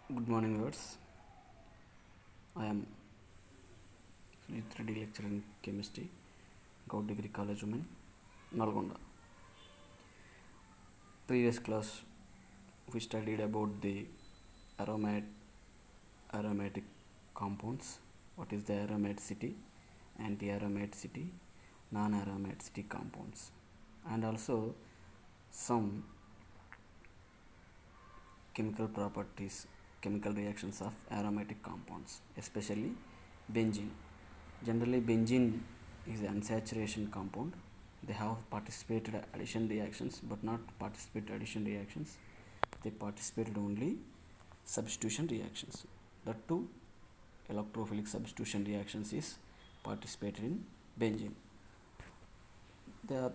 Good morning, viewers. I am Sujit Reddy, lecturer in chemistry, Gout Degree College Women, Nalgonda. Previous class, we studied about the aromatic compounds. What is the aromaticity, anti-aromaticity, non-aromaticity compounds, and also some chemical properties, chemical reactions of aromatic compounds, especially benzene. Generally, benzene is an unsaturation compound. They have participated addition reactions, but not participated addition reactions. They participated only substitution reactions. The two electrophilic substitution reactions is participated in benzene. They are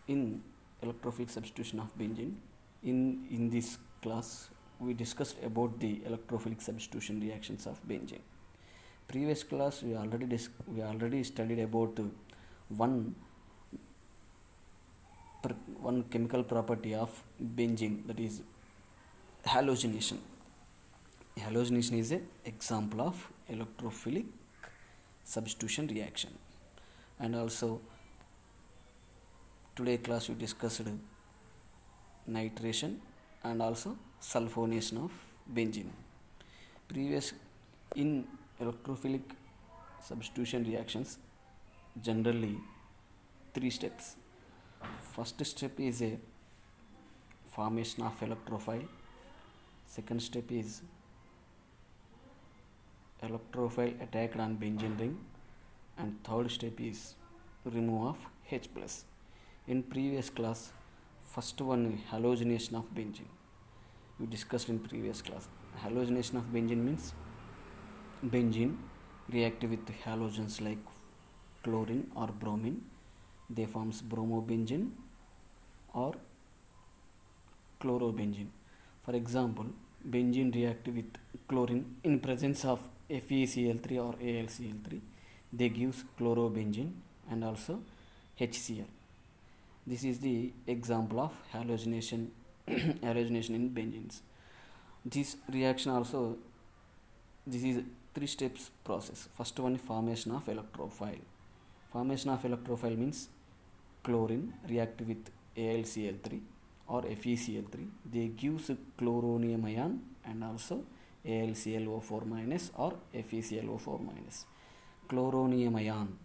in electrophilic substitution of benzene. In this class, we discussed about the electrophilic substitution reactions of benzene. Previous class we already studied about one chemical property of benzene, that is halogenation. Halogenation is an example of electrophilic substitution reaction. And also today class we discussed nitration and also sulfonation of benzene. Previous in electrophilic substitution reactions, generally 3 steps. First step is a formation of electrophile. Second step is electrophile attacked on benzene ring, and third step is remove of H+. In previous class, first one, halogenation of benzene, we discussed in previous class. Halogenation of benzene means benzene react with halogens like chlorine or bromine. They forms bromobenzene or chlorobenzene. For example, benzene react with chlorine in presence of FeCl3 or AlCl3. They gives chlorobenzene and also HCl. This is the example of halogenation halogenation in benzenes. This reaction also, this is 3 steps process. First one, formation of electrophile. Formation of electrophile means chlorine react with AlCl3 or FeCl3. They gives chloronium ion and also AlClO4 minus or FeClO4 minus. Chloronium ion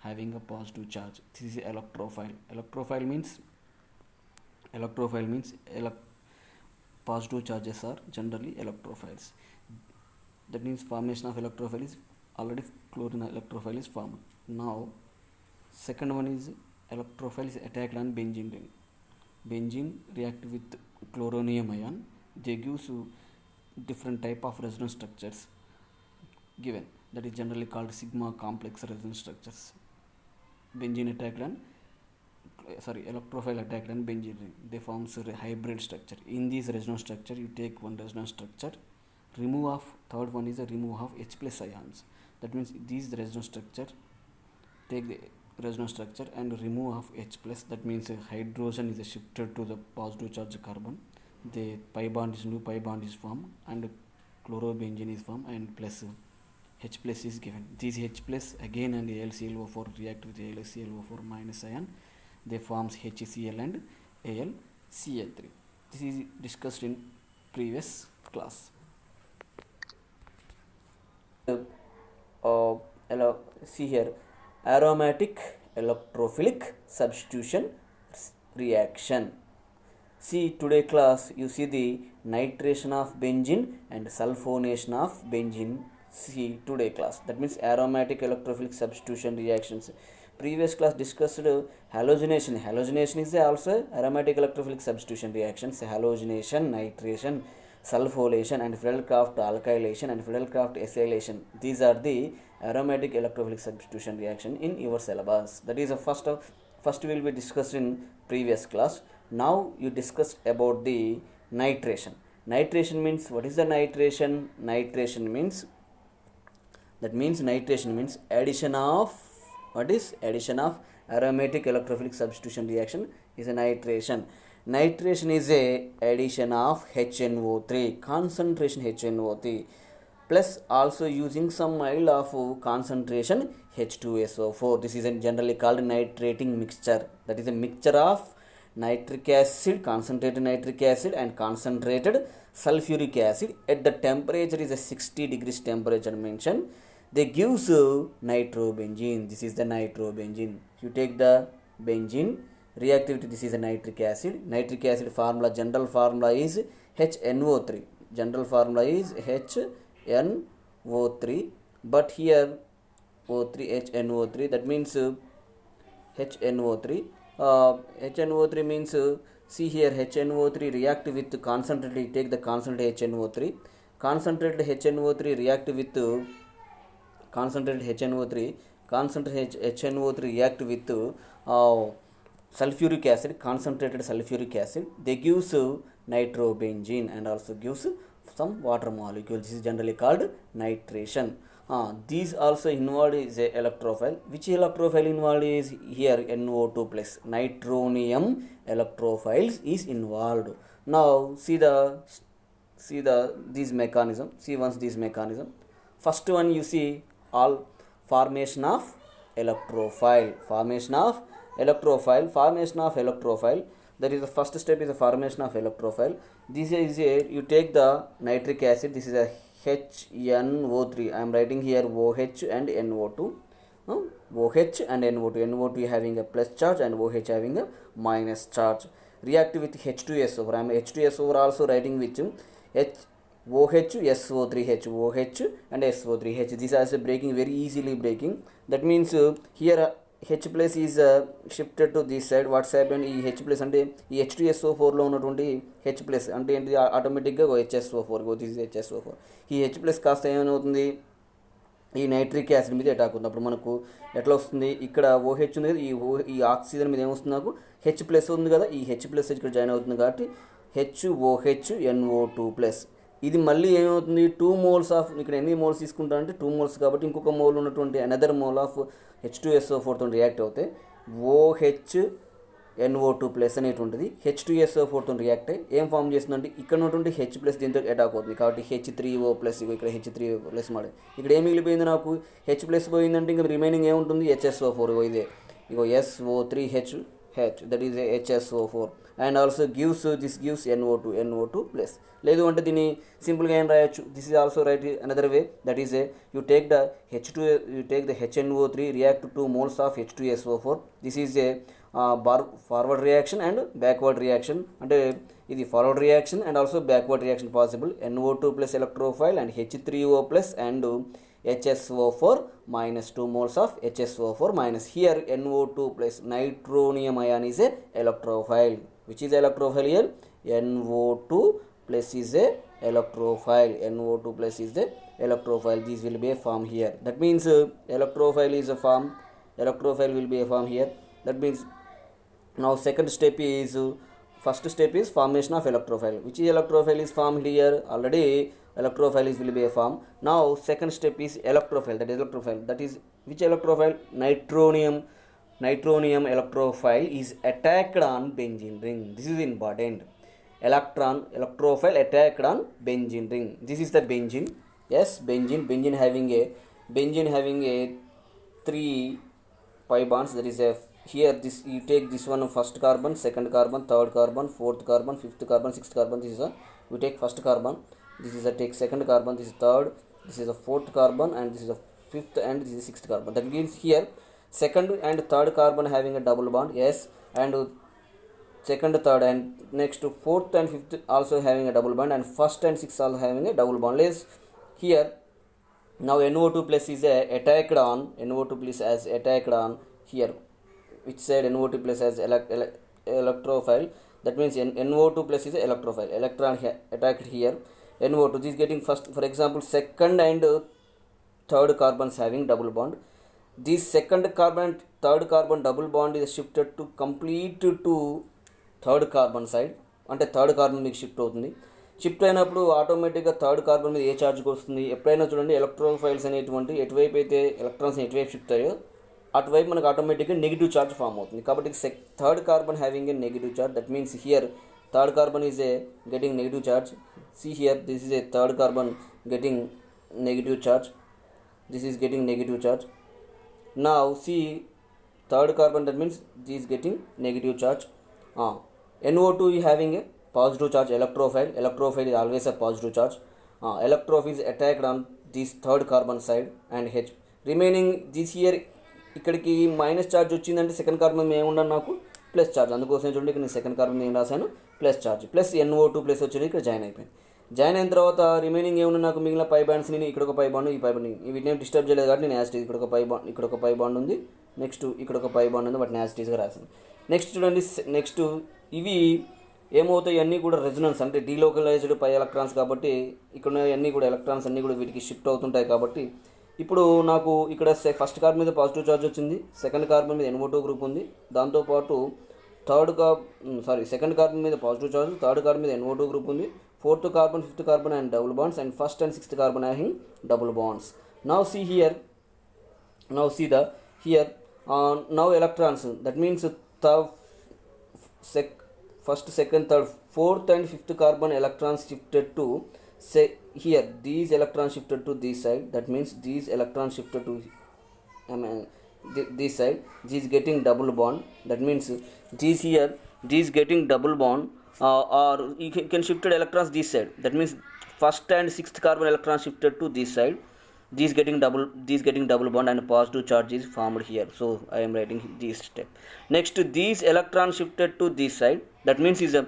having a positive charge. This is electrophile. Electrophile means positive charges are generally electrophiles. That means formation of electrophile is already chlorine electrophile is formed. Now second one is electrophile is attacked on benzene ring. Benzene react with chloronium ion. They give different type of resonance structures given, that is generally called sigma complex resonance structures. Benzene attacked on electrophile attacked on benzene ring. They forms a hybrid structure. In this resonance structure, you take one resonance structure, remove of third one is a remove of H+ ions. That means these resonance structure, take the resonance structure and remove of H+. That means a hydrogen is shifted to the positive charge carbon. The new pi bond is formed and chlorobenzene is formed and plus H+ is given. This H+ again and AlClO4 react with AlClO4 minus ion. They forms HCl and AlCl3. This is discussed in previous class. See here, aromatic electrophilic substitution reaction. See today class, you see the nitration of benzene and sulfonation of benzene. See today class, that means aromatic electrophilic substitution reactions. Previous class discussed halogenation. Halogenation is also aromatic electrophilic substitution reactions. Halogenation, nitration, sulfolation and Friedel-Crafts alkylation and Friedel-Crafts acylation. These are the aromatic electrophilic substitution reaction in your syllabus. That is the first will be discussed in previous class. Now you discussed about the nitration. Nitration means, what is the nitration? Nitration means addition of, what is addition of aromatic electrophilic substitution reaction is a nitration. Nitration is a addition of HNO3, concentration HNO3, plus also using some mild of concentration H2SO4. This is generally called nitrating mixture. That is a mixture of nitric acid, concentrated nitric acid and concentrated sulfuric acid at the temperature is a 60 degrees temperature mentioned. They gives nitrobenzene. This is the nitrobenzene. You take the benzene reactivity, this is a nitric acid. Nitric acid formula, general formula is HNO3. General formula is HNO3, but here O3 HNO3, that means HNO3. HNO3 means see here HNO3 react with concentrated, take the concentrated HNO3. Concentrated HNO3 react with concentrated HNO3. Concentrated HNO3 react with sulfuric acid, concentrated sulfuric acid. They gives nitrobenzene and also gives some water molecule. This is generally called nitration. These also involved is a electrophile. Which electrophile involved is here NO2 plus. Nitronium electrophiles is involved. Now see this mechanism. See once this mechanism. First one you see all formation of electrophile. Formation of electrophile. That is the first step is the formation of electrophile. This is a, you take the nitric acid. This is a HNO3. I am writing here OH and NO2. OH and NO2. NO2 having a plus charge and OH having a minus charge. React with H2SO4. I am H2SO4 also writing with OH, SO3H, OH and SO3H. This is also breaking, very easily breaking. That means here H plus is shifted to this side. What's happened? ఈ H plus అంటే ఈ H2SO4లో ఉన్నటువంటి H plus అంటే ఏంటి, ఆటోమేటిక్గా HSO4, this is HSO4. ఈ H plus కాస్త ఏమవుతుంది, ఈ నైట్రిక్ యాసిడ్ మీద అటాక్ అవుతుంది. అప్పుడు మనకు ఎట్లా వస్తుంది, ఇక్కడ OH ఉంది కదా, ఈ ఆక్సిజన్ మీద ఏమొస్తుంది, నాకు H plus ఉంది కదా, ఈ H plus ఇక్కడ జాయిన్ అవుతుంది కాబట్టి HOHNO2+. ఇది మళ్ళీ ఏమవుతుంది, 2 moles ఆఫ్, ఇక్కడ ఎన్ని మోల్స్ తీసుకుంటారంటే 2 moles కాబట్టి ఇంకొక మోల్ ఉన్నటువంటి అనదర్ మోల్ ఆఫ్ H2SO4తో రియాక్ట్ అవుతాయి. OHNO2+ అనేటువంటిది H2SO4తో రియాక్ట్ అయ్యి ఏం ఫామ్ చేస్తుందంటే ఇక్కడ ఉన్నటువంటి H+ దీంతో అటాక్ అవుతుంది కాబట్టి H3O+, ఇక్కడ H3O+ మాట. ఇక్కడ ఏం మిగిలిపోయింది, నాకు H+ పోయిందంటే ఇంకా రిమైనింగ్ ఏముంటుంది, HSO4. ఇదే ఇగో SO3H, that is HSO4 and also gives NO2+. లేదు అంటే దీన్ని సింపుల్గా ఏం రాయొచ్చు, this is also right another way. That is you take the HNO3 react to 2 moles of H2SO4. This is a forward reaction and backward reaction. అంటే ఇది forward reaction and also backward reaction possible. NO2+ electrophile and H3O+ and HSO4 minus 2 moles of HSO4 minus here NO2+. Nitronium ion is a electrophile. Which is electrophile here? NO2+ is a electrophile. NO2+ is the electrophile. This will be a form here. That means electrophile is a form. Electrophile will be a form here. That means now second step is, first step is formation of electrophile. Which electrophile is formed here? Already electrophile will be a form. Now second step is electrophile. That is electrophile. That is which electrophile? Nitronium electrophile is attacked on benzene ring. This is important. Electrophile attacked on benzene ring. This is the benzene. Yes, benzene having a 3 pi bonds. That is a, here this you take this one, first carbon, second carbon, third carbon, fourth carbon, fifth carbon, sixth carbon. This is a, you take first carbon, this is a take second carbon, this is third, this is a fourth carbon and this is a fifth and this is sixth carbon. That means here second and third carbon having a double bond. Yes, and second, third and next fourth and fifth also having a double bond and first and sixth also having a double bond. Yes, here now NO2+ is attacked on, NO2+ as attacked on here. Which side? NO2+ as electrophile. That means NO2+ is a electrophile. Electron attacked here. NO2 this is getting first, for example second and third carbons having double bond. This second carbon and third carbon double bond is shifted to complete to third carbon side. అంటే third carbon మీకు shift అవుతుంది. Shift అయినప్పుడు ఆటోమేటిక్గా third carbon మీద ఏ ఛార్జ్కి వస్తుంది, ఎప్పుడైనా చూడండి electrophiles అనేటువంటి ఎటువైపు అయితే ఎలక్ట్రాన్స్ ఎటువైపు షిఫ్ట్ అయ్యో అటువైపు మనకు ఆటోమేటిక్గా నెగిటివ్ చార్జ్ ఫామ్ అవుతుంది. కాబట్టి third carbon having a negative charge, that means here third carbon is a getting negative charge. See here, this is a third carbon getting negative charge. This is getting negative charge. Now see third carbon, that means this is getting negative charge. NO2 is having a positive charge, electrophile. Electrophile is always a positive charge. Electrophile is attacked on this third carbon side and H. Remaining this here ఇక్కడికి minus charge వచ్చిందంటే second carbon ఏముండాలి నాకు plus charge. అందుకోసం చూడండి ఇక్కడ నేను second carbon ఏం రాశాను plus charge, plus NO2 plus వచ్చేది ఇక్కడ జాయిన్ అయిపోయింది. జాయిన్ అయిన తర్వాత రిమైనింగ్ ఏమన్నా నాకు మిగిలిన పై బాండ్స్ నేను ఇక్కడ ఒక పై బాండ్, ఈ పై బాండ్, వీటిని డిస్టర్బ్ చేయలేదు కాబట్టి నేను యాస్టీస్ ఇక్కడ ఒక పై బాండ్, ఇక్కడ ఒక పై బాండ్ ఉంది, నెక్స్ట్ ఇక్కడ ఒక పై బాండ్ ఉంది, వాటిని యాస్టీస్గా రాశాను. నెక్స్ట్ చూడండి, నెక్స్ట్ ఇవి ఏమవుతాయి అన్నీ కూడా రెజొనెన్స్ అంటే డీలోకలైజ్డ్ పై ఎలక్ట్రాన్స్ కాబట్టి ఇక్కడ అన్నీ కూడా ఎలక్ట్రాన్స్ అన్నీ కూడా వీటికి షిఫ్ట్ అవుతుంటాయి. కాబట్టి ఇప్పుడు నాకు ఇక్కడ ఫస్ట్ కార్బన్ మీద పాజిటివ్ ఛార్జ్ వచ్చింది, సెకండ్ కార్బన్ మీద NO2 గ్రూప్ ఉంది, దాంతోపాటు సెకండ్ కార్బన్ మీద పాజిటివ్ ఛార్జ్, థర్డ్ కార్బన్ మీద NO2 గ్రూప్ ఉంది, fourth carbon, fifth carbon and double bonds, and first and sixth carbon having double bonds. Now see here, now electrons, that means first, second, third, fourth and fifth carbon electrons shifted to here, these electrons shifted to this side, that means these electrons shifted to this side, this getting double bond, that means this here, this getting double bond, or you can shifted electrons this side, that means first and sixth carbon electron shifted to this side, these getting double bond and positive charge is formed here. So I am writing this step. Next, these electrons shifted to this side, that means is a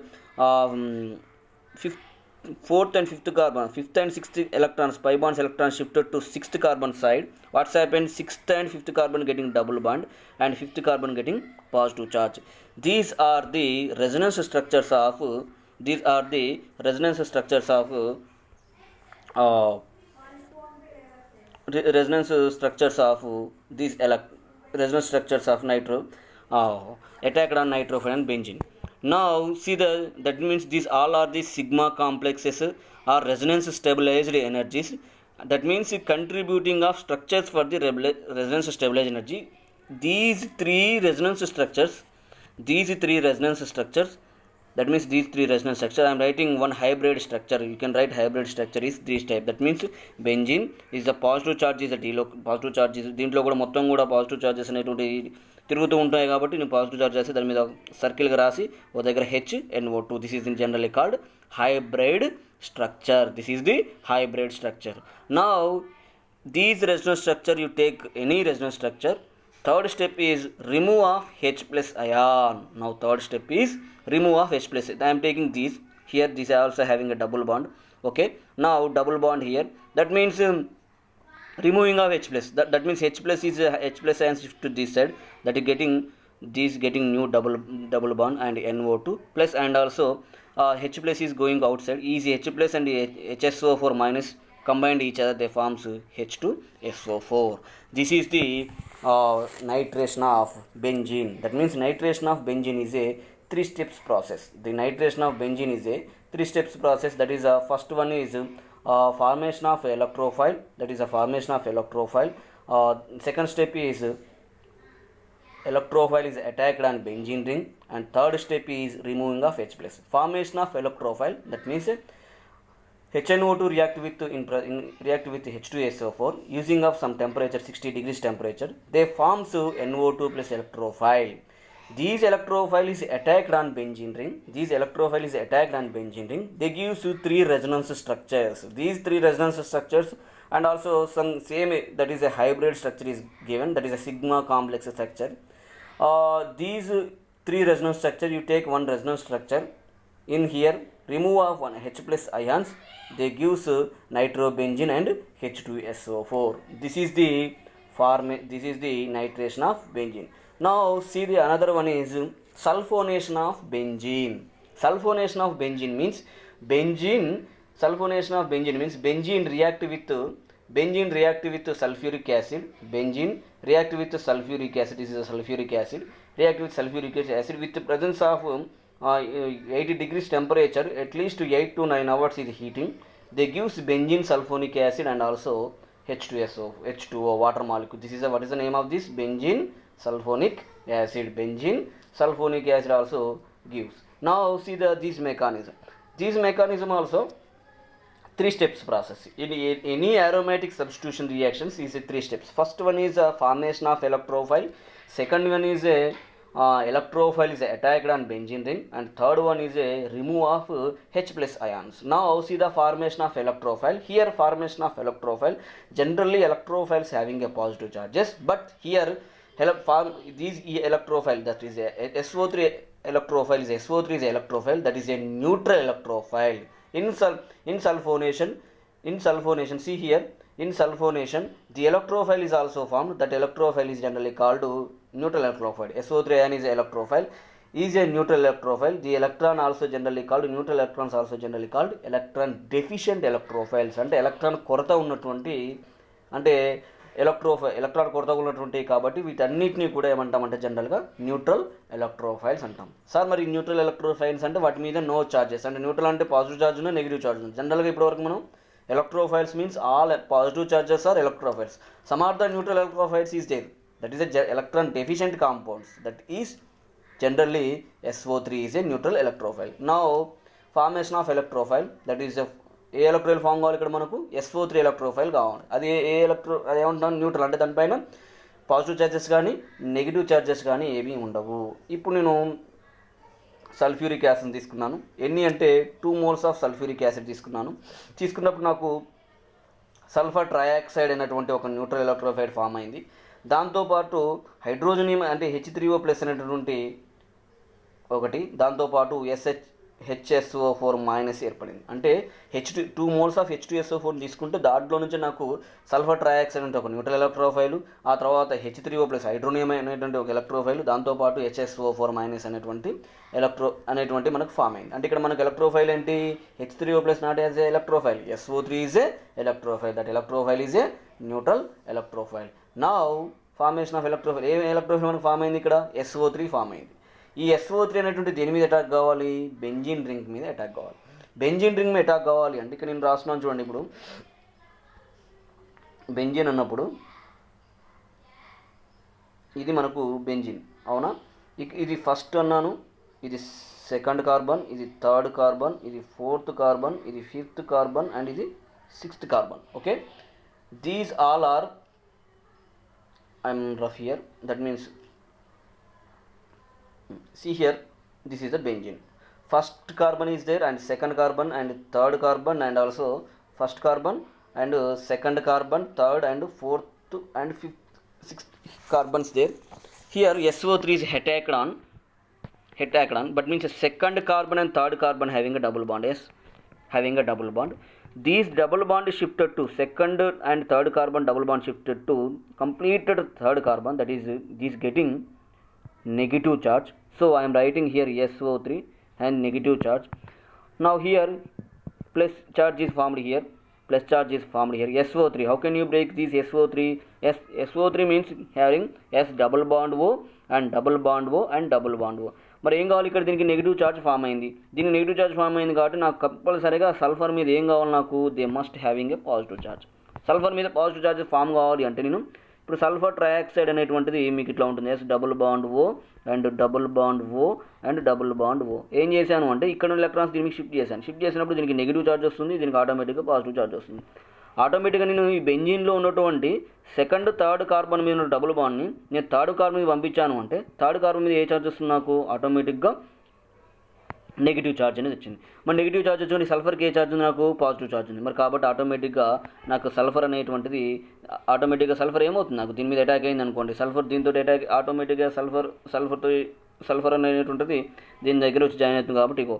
fourth and fifth carbon, fifth and sixth electrons, pi bonds electrons shifted to sixth carbon side. What's happened? Sixth and fifth carbon getting double bond and fifth carbon getting positive charge. These are the resonance structures of these resonance structures of nitro attacked on nitrophile and benzene. Now see that means these all are the sigma complexes or resonance stabilized energies, that means contributing of structures for the resonance stabilized energy. These three resonance structures, that means these three resonance structure, I am writing one hybrid structure. You can write hybrid structure is this type, that means benzene is the positive charge is a positive charge is దీంట్లో కూడా మొత్తం కూడా positive charges అనేటువంటి తిరుగుతూ ఉంటాయి కాబట్టి నేను positive charge చేసి దాని మీద సర్కిల్గా రాసి ఓ దగ్గర NO2. This is in generally called hybrid structure. This is the hybrid structure. Now these resonance structure, you take any resonance structure, third step is remove of H plus ion. Now third step is remove of H plus. I am taking these here, these are also having a double bond. Okay, now double bond here, that means removing of H plus, that means H plus is H plus ion shift to this side, that is getting new double bond and NO2 plus, and also H plus is going outside, is H plus and HSO4 minus combined each other, they forms H2SO4. This is the nitration of benzene. That means nitration of benzene is a 3 steps process. The nitration of benzene is a 3 steps process. That is first one is formation of electrophile, that is a formation of electrophile. Second step is electrophile is attacked on benzene ring, and third step is removing of H plus. Formation of electrophile, that means HNO2 react with H2SO4 using of some temperature, 60 degrees temperature, they forms NO2 plus electrophile. These electrophile is attacked on benzene ring. They gives you 3 resonance structures. These 3 resonance structures and also some same, that is a hybrid structure is given, that is a sigma complex structure. These 3 resonance structure, you take one resonance structure in here, remove of one H plus ions, they gives nitrobenzene and H2SO4. This is the nitration of benzene. Now see the another one is sulfonation of benzene. Sulfonation of benzene means benzene react with sulfuric acid. Benzene react with sulfuric acid. This is a sulfuric acid. React with sulfuric acid with the presence of 80 degrees temperature, at least 8 to 9 hours is heating. They gives benzene sulfonic acid and also H2O, water molecule. This is what is the name of this? Benzene sulfonic acid. Benzene sulfonic acid also gives. Now see this mechanism. This mechanism also 3 steps process. In any aromatic substitution reactions is 3 steps. First one is formation of electrophile. Second one is electrophile is attacked on benzene ring, and third one is a remove of H plus ions. Now see the formation of electrophile. Here formation of electrophile, generally electrophiles having a positive charges, but here these electrophile, that is a SO3 electrophile, is SO3 is electrophile, that is a neutral electrophile. In sulfonation, see here, in sulfonation the electrophile is also formed. That electrophile is generally called neutral electrophile. SO3 ion is electrophile, is a neutral electrophile. The electron also generally called, neutral electrons also generally called electron deficient electrophiles. అంటే electron కొరత ఉన్నటువంటి, అంటే electron కొరత ఉన్నటువంటి, కాబట్టి వీటన్నిటిని కూడా ఏమంటామంటే జనరల్గా న్యూట్రల్ ఎలక్ట్రోఫైల్స్ అంటాం. సార్ మరి న్యూట్రల్ ఎలక్ట్రోఫైల్స్ అంటే వాటి మీద నో చార్జెస్, అంటే న్యూట్రల్ అంటే పాజిటివ్ చార్జ్ ఉన్న నెగిటివ్ చార్జ్ ఉంది. జనరల్గా ఇప్పటివరకు మనం electrophiles means all positive charges are electrophiles. Some of the neutral electrophiles is there, that is a electron deficient compounds, that is generally SO3 is a neutral electrophile. Now formation of electrophile, that is ఏ electrophile form కావాలి ఇక్కడ మనకు? SO3 electrophile కావాలి. అది అదేమంటాం? Neutral, అంటే దానిపైన positive charges కానీ negative charges కానీ ఏమీ ఉండవు. ఇప్పుడు నేను సల్ఫ్యూరిక్ యాసిడ్ తీసుకున్నాను. ఎన్ని అంటే 2 moles ఆఫ్ సల్ఫ్యూరిక్ యాసిడ్ తీసుకున్నప్పుడు నాకు సల్ఫర్ ట్రయాక్సైడ్ అనేటువంటి ఒక న్యూట్రల్ ఎలక్ట్రోఫైల్ ఫామ్ అయింది. దాంతోపాటు హైడ్రోజనియం అంటే H3O+ అనేటువంటి ఒకటి, దాంతోపాటు HSO4- ఏర్పడింది. అంటే 2 moles ఆఫ్ H2SO4 తీసుకుంటే దాంట్లో నుంచి నాకు సల్ఫర్ ట్రయాక్సైడ్ అంటే ఒక న్యూట్రల్ ఎలక్ట్రోఫైల్, ఆ తర్వాత H3O+ హైడ్రోనియం అనేటువంటి ఒక ఎలక్ట్రోఫైల్, దాంతోపాటు HSO4- అనేటువంటి మనకు ఫామ్ అయింది. అంటే ఇక్కడ మనకు ఎలక్ట్రోఫైల్ ఏంటి? H3O+ not as a electrophile, SO3 is a electrophile, that electrophile is a neutral electrophile. Now formation of electrophile, A electrophile మనకు ఫామ్ అయింది? ఇక్కడ SO3 ఫామ్ అయింది. ఈ SO3 అనేటువంటి దేని మీద అటాక్ కావాలి? బెంజీన్ రింగ్ మీద అటాక్ కావాలి. బెంజీన్ రింగ్ మీద అటాక్ కావాలి అంటే ఇక్కడ నేను రాస్తున్నాను చూడండి. ఇప్పుడు బెంజీన్ అన్నప్పుడు ఇది మనకు బెంజీన్, అవునా? ఇది ఫస్ట్ అన్నాను, ఇది సెకండ్ కార్బన్, ఇది థర్డ్ కార్బన్, ఇది ఫోర్త్ కార్బన్, ఇది ఫిఫ్త్ కార్బన్, అండ్ ఇది sixth carbon. Okay, these all are, I'm rough here, that means see here, this is the benzene. First carbon is there, and second carbon, and third carbon, and also first carbon, and second carbon, third and fourth and fifth, sixth carbons there. Here SO3 is attacked on, but means second carbon and third carbon having a double bond. Yes, having a double bond. These double bond shifted to second and third carbon, double bond shifted to completed third carbon, that is this getting negative charge. So I am writing here SO3 and negative charge. Now here plus charge is formed here, plus charge is formed here. SO3, how can you break this SO3? SO3 means having S double bond O and double bond O and double bond O. మరి ఏం కావాలి? ఇక్కడ దీనికి negative charge form అయింది. దీనికి negative charge form అయింది కాబట్టి నాకు కంపల్సరీగా సల్ఫర్ మీద ఏం కావాలి? నాకు they must having a positive charge. Sulphur మీద పాజిటివ్ చార్జ్ ఫామ్ కావాలి అంటే నేను ఇప్పుడు సల్ఫర్ ట్రయాక్సైడ్ అనేటువంటిది మీకు ఇట్లా ఉంటుంది, S double bond O and double bond O and double bond O. ఏం చేశాను అంటే ఇక్కడ ఎలక్ట్రాన్స్ దీనికి షిఫ్ట్ చేశాను. షిఫ్ట్ చేసినప్పుడు దీనికి నెగిటివ్ చార్జ్ వస్తుంది, దీనికి ఆటోమేటిక్గా పాజిటివ్ చార్జ్ వస్తుంది. ఆటోమేటిక్గా నేను ఈ బెంజీన్లో ఉన్నటువంటి సెకండ్ థర్డ్ కార్బన్ మీద ఉన్న డబుల్ బాండ్ని నేను థర్డ్ కార్బన్ మీద పంపించాను అంటే థర్డ్ కార్బన్ మీద ఏ చార్జ్ వస్తుంది? నాకు ఆటోమేటిక్గా నెగిటివ్ ఛార్జ్ అనేది వచ్చింది. మరి నెగిటివ్ ఛార్జ్ వచ్చింది, సల్ఫర్కి ఏ ఛార్జ్ ఉంది? నాకు పాజిటివ్ ఛార్జ్ ఉంది. మరి కాబట్టి ఆటోమేటిక్గా నాకు సల్ఫర్ అనేటువంటిది ఆటోమేటిక్గా సల్ఫర్ ఏమవుతుంది? నాకు దీని మీద అటాక్ అయింది అనుకోండి, సల్ఫర్ దీంతో అటాక్ ఆటోమేటిక్గా సల్ఫర్ అనేటువంటిది దీని దగ్గర వచ్చి జాయిన్ అవుతుంది. కాబట్టి ఇగో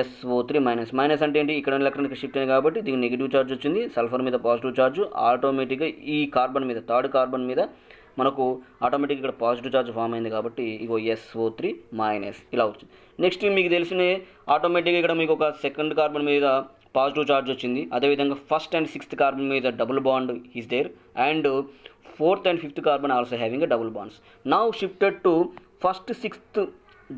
SO3 మైనస్, మైనస్ అంటే ఏంటి? ఇక్కడ ఎలక్ట్రాన్ షిఫ్ట్ అయింది కాబట్టి దీనికి నెగిటివ్ ఛార్జ్ వచ్చింది, సల్ఫర్ మీద పాజిటివ్ ఛార్జ్, ఆటోమేటిక్గా ఈ కార్బన్ మీద థర్డ్ కార్బన్ మీద మనకు ఆటోమేటిక్గా ఇక్కడ పాజిటివ్ ఛార్జ్ ఫామ్ అయింది కాబట్టి ఇగో SO3 మైనస్ ఇలా వచ్చింది. నెక్స్ట్ మీకు తెలిసిన ఆటోమేటిక్గా ఇక్కడ మీకు ఒక సెకండ్ కార్బన్ మీద పాజిటివ్ ఛార్జ్ వచ్చింది. అదేవిధంగా ఫస్ట్ అండ్ సిక్స్త్ కార్బన్ మీద double bond is there, and fourth and fifth carbon also having a double bonds. Now shifted to first sixth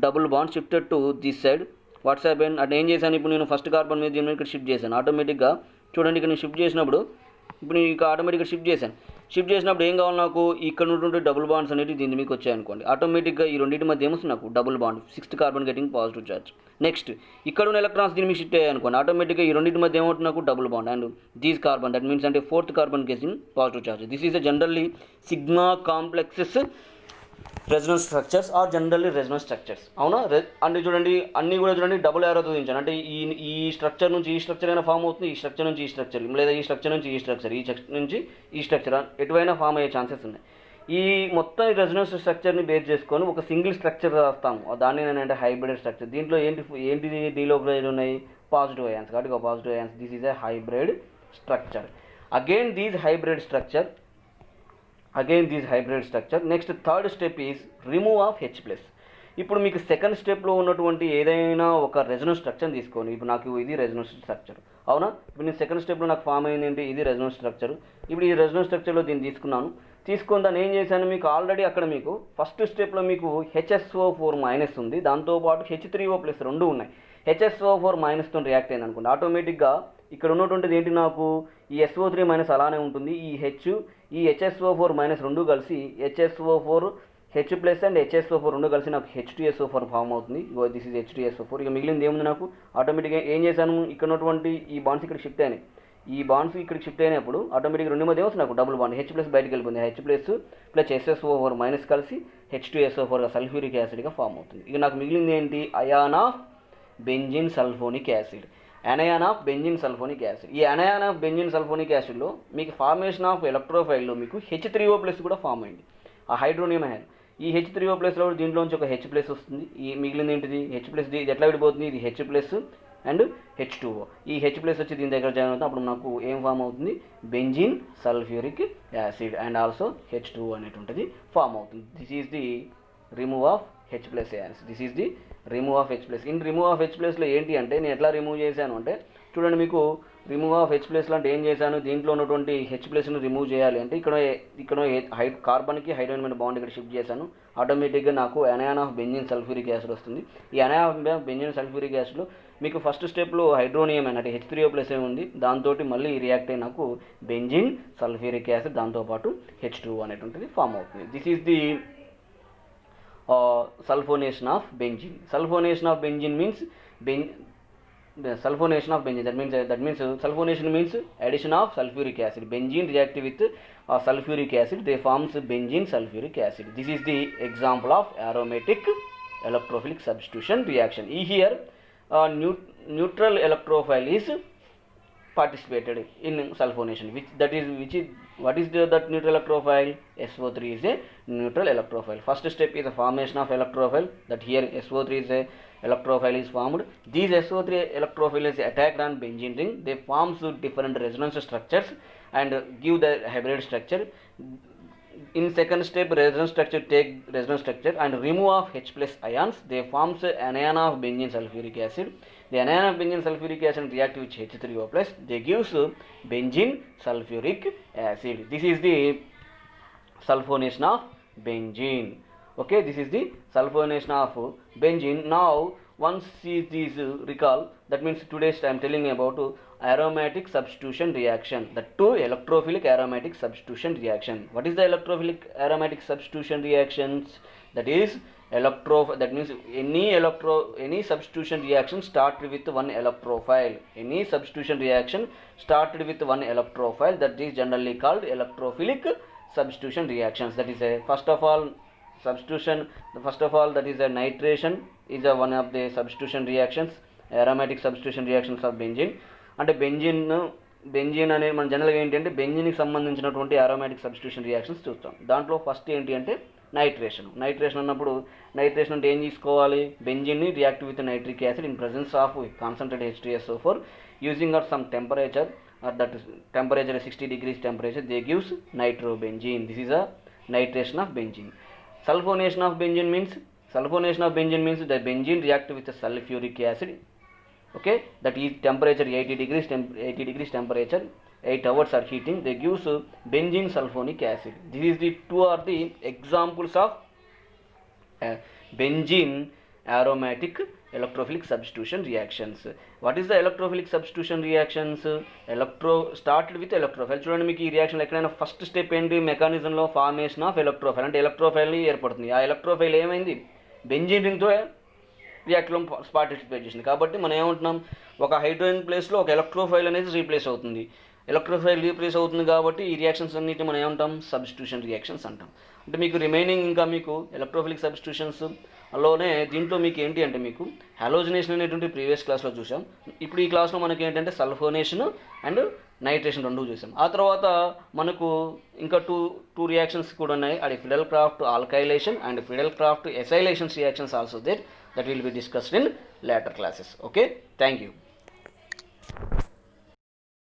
double bond shifted to this side. What's happen అంటే ఏం చేశాను? ఇప్పుడు నేను first carbon మీద దీని మీద ఇక్కడ షిఫ్ట్ చేశాను. ఆటోమేటిక్గా చూడండి ఇక్కడ నేను షిఫ్ట్ చేసినప్పుడు ఇప్పుడు నేను ఇక ఆటోమేటిక్గా షిఫ్ట్ చేశాను. షిఫ్ట్ చేసినప్పుడు ఏం కావాలి నాకు, ఇక్కడ ఉన్నటువంటి డబుల్ బాండ్స్ అనేవి దీని మీకు వచ్చాయనుకోండి, ఆటోమేటిక్గా ఈ రెండింటి మధ్య ఏమొస్తుంది నాకు double bond, 6th carbon getting positive charge. Next ఇక్కడ ఉన్న ఎలక్ట్రాన్స్ దీని మీకు షిఫ్ట్ అయ్యాయనుకోండి, ఆటోమేటిక్గా ఈ రెండింటి మధ్య ఏమవుతుంది నాకు double bond, and these carbon, that means అంటే 4th carbon getting positive charge. This is generally sigma complexes resonance structures are generally resonance structures. అవునా, అన్ని చూడండి, అన్నీ కూడా చూడండి డబుల్ యారోతో దించాను, అంటే ఈ స్ట్రక్చర్ నుంచి ఈ స్ట్రక్చర్ అయినా ఫామ్ అవుతుంది, ఈ స్ట్రక్చర్ నుంచి ఈ స్ట్రక్చర్, లేదా ఈ స్ట్రక్చర్ నుంచి ఈ స్ట్రక్చర్, ఈ స్ట్రక్చర్ నుంచి ఈ స్ట్రక్చర్ ఎటువైనా ఫామ్ అయ్యే ఛాన్సెస్ ఉన్నాయి. ఈ మొత్తం రెజొనెన్స్ స్ట్రక్చర్ని బేస్ చేసుకొని ఒక సింగిల్ స్ట్రక్చర్ రాస్తాము, దాన్ని నేనంటే హైబ్రిడ్ స్ట్రక్చర్. దీంట్లో ఏంటిది డీలోక్లైడ్ ఉన్నాయి, పాజిటివ్ అయాన్స్, కాబట్టి positive ions. This is a hybrid structure. Again these hybrid structure. Next third step is remove of H+. ఇప్పుడు మీకు సెకండ్ స్టెప్లో ఉన్నటువంటి ఏదైనా ఒక రెజొనెన్స్ స్ట్రక్చర్ని తీసుకొని, ఇప్పుడు నాకు ఇది రెజొనెన్స్ స్ట్రక్చర్, అవునా, ఇప్పుడు నేను సెకండ్ స్టెప్లో నాకు ఫామ్ అయింది ఏంటి, ఇది రెజొనెన్స్ స్ట్రక్చర్. ఇప్పుడు ఈ రెజొనెన్స్ స్ట్రక్చర్లో దీన్ని తీసుకొని దాన్ని ఏం చేశాను, మీకు ఆల్రెడీ అక్కడ మీకు ఫస్ట్ స్టెప్లో మీకు HSO4- ఉంది, దాంతోపాటు H3O+ రెండు ఉన్నాయి. HSO4- తో రియాక్ట్ అయింది అనుకోండి, ఆటోమేటిక్గా ఇక్కడ ఉన్నటువంటిది ఏంటి, నాకు ఈ SO3- అలానే ఉంటుంది, ఈ HSO4- రెండు కలిసి HSO4 H+ అండ్ HSO4 రెండు కలిసి నాకు H2SO4 ఫామ్ అవుతుంది. This is H2SO4. ఇక మిగిలింది ఏముంది నాకు, ఆటోమేటిక్గా ఏం చేశాను, ఇక్కడ ఉన్నటువంటి ఈ బాండ్స్ ఇక్కడ షిఫ్ట్ అయినాయి, ఈ బాండ్స్ ఇక్కడికి షిఫ్ట్ అయినప్పుడు ఆటోమేటిక్గా రెండు మధ్య ఏమొస్తుంది నాకు డబుల్ బాండ్, H+ బయటకు వెళ్ళిపోయింది, H+ SSO4- కలిసి H2SO4గా సల్ఫ్యూరిక్ యాసిడ్గా ఫామ్ అవుతుంది. ఇక నాకు మిగిలింది ఏంటి, ion of benzene sulphonic acid. Anion of benzene sulphonic acid. ఈ అనయాన్ ఆఫ్ బెంజిన్ సల్ఫోనిక్ యాసిడ్లో మీకు ఫార్మేషన్ ఆఫ్ ఎలక్ట్రోఫైల్లో మీకు H3O+ కూడా ఫామ్ అయింది, ఆ హైడ్రోనియం అయాన్. ఈ H3O+లో దీంట్లోంచి ఒక H+ వస్తుంది, ఈ మిగిలింది ఏంటిది H+, ఇది ఎట్లా విడిపోతుంది, ఇది H+ అండ్ H2O. ఈ H+ వచ్చి దీని దగ్గర జాయిన్ అవుతుంది, అప్పుడు నాకు ఏం ఫామ్ అవుతుంది, benzene sulphuric acid and also H2O అనేటువంటిది ఫామ్ అవుతుంది. This is the remove of H+ ions. This is the remove of H+. In remove of H+లో ఏంటి అంటే నేను ఎట్లా రిమూవ్ చేశాను అంటే, చూడండి మీకు రిమూవ్ ఆఫ్ H+ అంటే ఏం చేశాను, దీంట్లో ఉన్నటువంటి H+ని రిమూవ్ చేయాలి అంటే ఇక్కడ కార్బన్కి హైడ్రోజన్ బాండ్ ఇక్కడ షిఫ్ట్ చేశాను, ఆటోమేటిక్గా నాకు అనయాన్ ఆఫ్ బెంజిన్ సల్ఫ్యూరిక్ యాసిడ్ వస్తుంది. ఈ అనయాన్ ఆఫ్ బెంజిన్ సల్ఫ్యూరిక్ యాసిడ్లో మీకు ఫస్ట్ స్టెప్లో హైడ్రోనియం అంటే H3O+ ఉంది, దాంతో మళ్ళీ రియాక్ట్ అయ్యి నాకు బెంజిన్ సల్ఫ్యూరిక్ యాసిడ్ దాంతోపాటు H2O అనేటువంటిది ఫామ్ అవుతుంది. This is the sulfonation of benzene. Sulfonation of benzene means sulfonation of benzene. That means sulfonation means addition of sulfuric acid. Benzene react with sulfuric acid. They forms benzene sulfuric acid. This is the example of aromatic electrophilic substitution reaction. Here neutral electrophile is participated in sulfonation. What is that neutral electrophile? SO3 is a neutral electrophile. First step is the formation of electrophile. That here SO3 is a electrophile is formed. These SO3 electrophile is attacked on benzene ring. They forms different resonance structures and give the hybrid structure. In second step, resonance structure and remove of H+ ions. They forms anion of benzene sulfuric acid. The anion of benzene sulfuric acid react with H3O+. They gives benzene sulfuric acid. This is the sulfonation of benzene. Okay, this is the sulfonation of benzene. Now once these recall, that means today's I am telling about aromatic substitution reaction, the two electrophilic aromatic substitution reaction. What is the electrophilic aromatic substitution reactions? That is that means any substitution reaction started with one electrophile. Any substitution reaction started with one electrophile, that is generally called electrophilic substitution reactions. That is first of all that is a nitration is one of the substitution reactions, aromatic substitution reactions of benzene. అంటే benzene అనేది మన జనరల్గా ఏంటంటే బెంజిన్కి సంబంధించినటువంటి aromatic substitution reactions చూస్తాం. దాంట్లో first ఏంటి అంటే నైట్రేషన్ అన్నప్పుడు నైట్రేషన్ అంటే ఏం తీసుకోవాలి, బెంజిన్ని react with nitric acid in presence of concentrated H2SO4 using at some temperature, that temperature 60 degrees temperature, they gives nitrobenzene. This is a nitration of benzene. Sulfonation of benzene means the benzene react with the sulfuric acid. Okay, that is temperature 80 degrees temperature, 8 hours are heating, they gives benzene sulfonic acid. This is the two are the examples of benzene aromatic electrophilic substitution reactions. What is the electrophilic substitution reactions? Started with electrophile. చూడండి మీకు ఈ reaction ఎక్కడైనా first step ఏంటి, మెకానిజంలో formation of electrophile, అంటే electrophile ఏర్పడుతుంది. ఆ electrophile ఏమైంది, benzene రింగ్తో రియాక్ట్లో participate చేసింది. కాబట్టి మనం ఏమంటున్నాం, ఒక హైడ్రోజన్ ప్లేస్లో ఒక ఎలక్ట్రోఫైల్ అనేది రీప్లేస్ అవుతుంది. ఎలక్ట్రోఫైల్ రీప్లేస్ అవుతుంది కాబట్టి ఈ రియాక్షన్స్ అన్నిటి మనం ఏమంటాం, సబ్స్టిట్యూషన్ రియాక్షన్స్ అంటాం. అంటే మీకు రిమైనింగ్ ఇంకా మీకు ఎలక్ట్రోఫిలిక్ సబ్స్టిట్యూషన్స్ అలానే దీంట్లో మీకు ఏంటి అంటే మీకు హాలోజినేషన్ అనేటువంటి ప్రీవియస్ క్లాస్లో చూసాం. ఇప్పుడు ఈ క్లాస్లో మనకి ఏంటంటే సల్ఫోనేషన్ అండ్ నైట్రేషన్ రెండు చూసాం. ఆ తర్వాత మనకు ఇంకా టూ రియాక్షన్స్ కూడా ఉన్నాయి. అది Friedel craft alkylation and Friedel craft acylations reactions also there, that will be discussed in later classes. Okay, thank you.